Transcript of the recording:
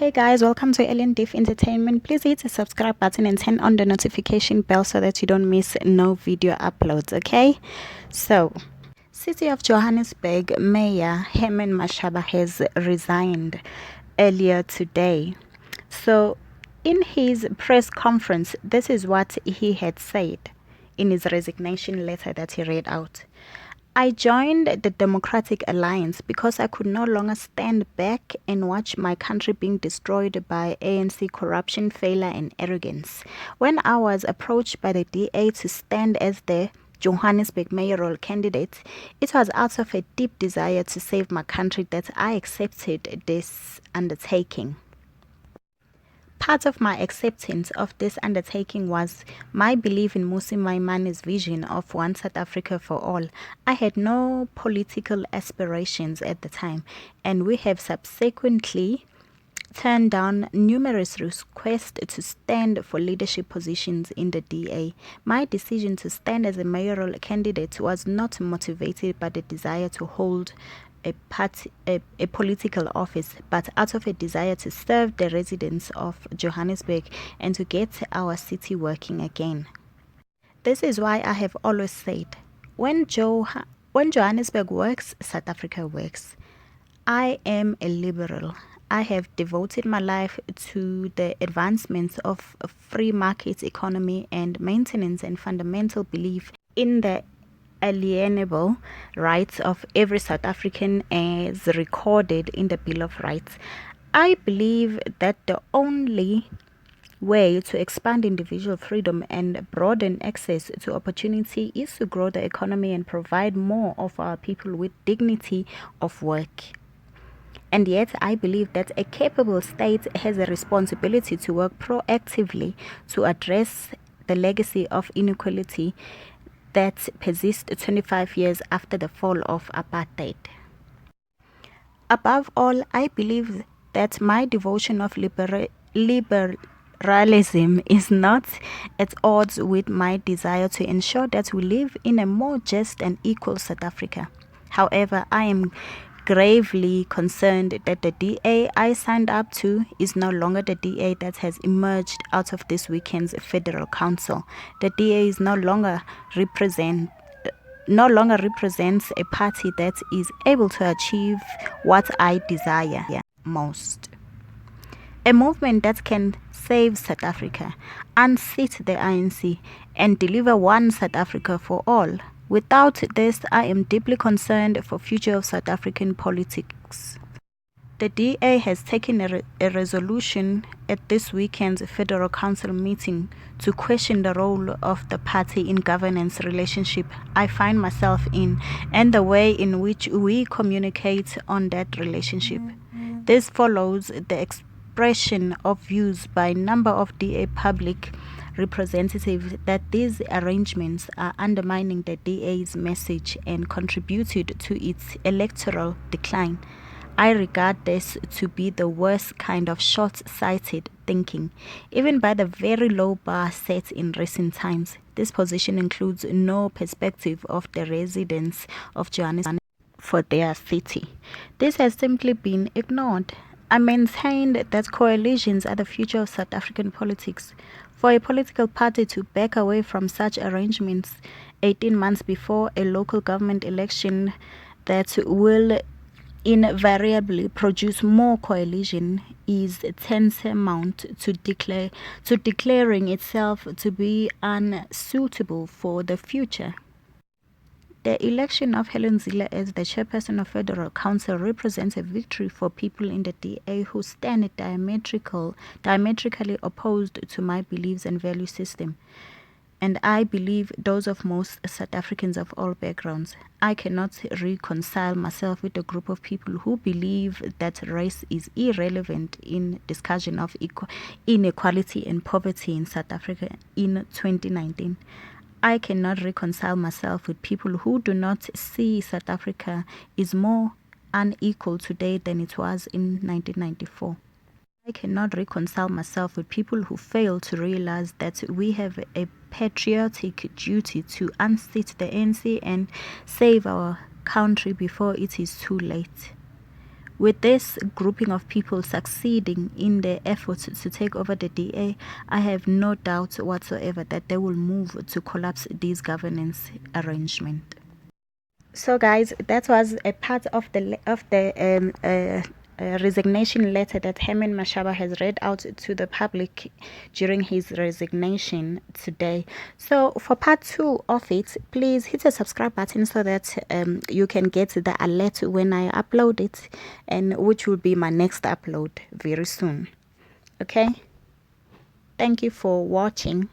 Hey guys, welcome to Alien Diff Entertainment. Please hit the subscribe button and turn on the notification bell so that you don't miss no video uploads, okay? So, City of Johannesburg Mayor Herman Mashaba has resigned earlier today. So, in his press conference, this is what he had said in his resignation letter that he read out. I joined the Democratic Alliance because I could no longer stand back and watch my country being destroyed by ANC corruption, failure and arrogance. When I was approached by the DA to stand as the Johannesburg mayoral candidate, it was out of a deep desire to save my country that I accepted this undertaking. Part of my acceptance of this undertaking was my belief in Mmusi Maimani's vision of one South Africa for all. I had no political aspirations at the time, and we have subsequently turned down numerous requests to stand for leadership positions in the DA. My decision to stand as a mayoral candidate was not motivated by the desire to hold a political office, but out of a desire to serve the residents of Johannesburg and to get our city working again. This is why I have always said, when Johannesburg works, South Africa works. I am a liberal. I have devoted my life to the advancement of a free market economy and maintenance and fundamental belief in the alienable rights of every South African as recorded in the Bill of Rights. I believe that the only way to expand individual freedom and broaden access to opportunity is to grow the economy and provide more of our people with dignity of work. And yet, I believe that a capable state has a responsibility to work proactively to address the legacy of inequality that persists 25 years after the fall of apartheid. Above all, I believe that my devotion of liberalism is not at odds with my desire to ensure that we live in a more just and equal South Africa. However, I am gravely concerned that the DA I signed up to is no longer the DA that has emerged out of this weekend's Federal Council. The DA is no longer represents a party that is able to achieve what I desire most. A movement that can save South Africa, unseat the ANC, and deliver one South Africa for all. Without this, I am deeply concerned for future of South African politics. The DA has taken a resolution at this weekend's Federal Council meeting to question the role of the party in governance relationship I find myself in and the way in which we communicate on that relationship. This follows the expression of views by a number of DA public representatives that these arrangements are undermining the DA's message and contributed to its electoral decline. I regard this to be the worst kind of short-sighted thinking, even by the very low bar set in recent times. This position includes no perspective of the residents of Johannesburg for their city. This has simply been ignored. I maintained that coalitions are the future of South African politics. For a political party to back away from such arrangements 18 months before a local government election that will invariably produce more coalition is tantamount to declaring itself to be unsuitable for the future. The election of Hellen Zille as the chairperson of Federal Council represents a victory for people in the DA who stand diametrically opposed to my beliefs and value system. And I believe those of most South Africans of all backgrounds. I cannot reconcile myself with a group of people who believe that race is irrelevant in discussion of inequality and poverty in South Africa in 2019. I cannot reconcile myself with people who do not see South Africa is more unequal today than it was in 1994. I cannot reconcile myself with people who fail to realize that we have a patriotic duty to unseat the ANC and save our country before it is too late. With this grouping of people succeeding in their efforts to take over the DA, I have no doubt whatsoever that they will move to collapse this governance arrangement. So guys, that was a part of the resignation letter that Herman Mashaba has read out to the public during his resignation today. So for part 2 of it, please hit the subscribe button so that you can get the alert when I upload it, and which will be my next upload very soon. Okay, thank you for watching.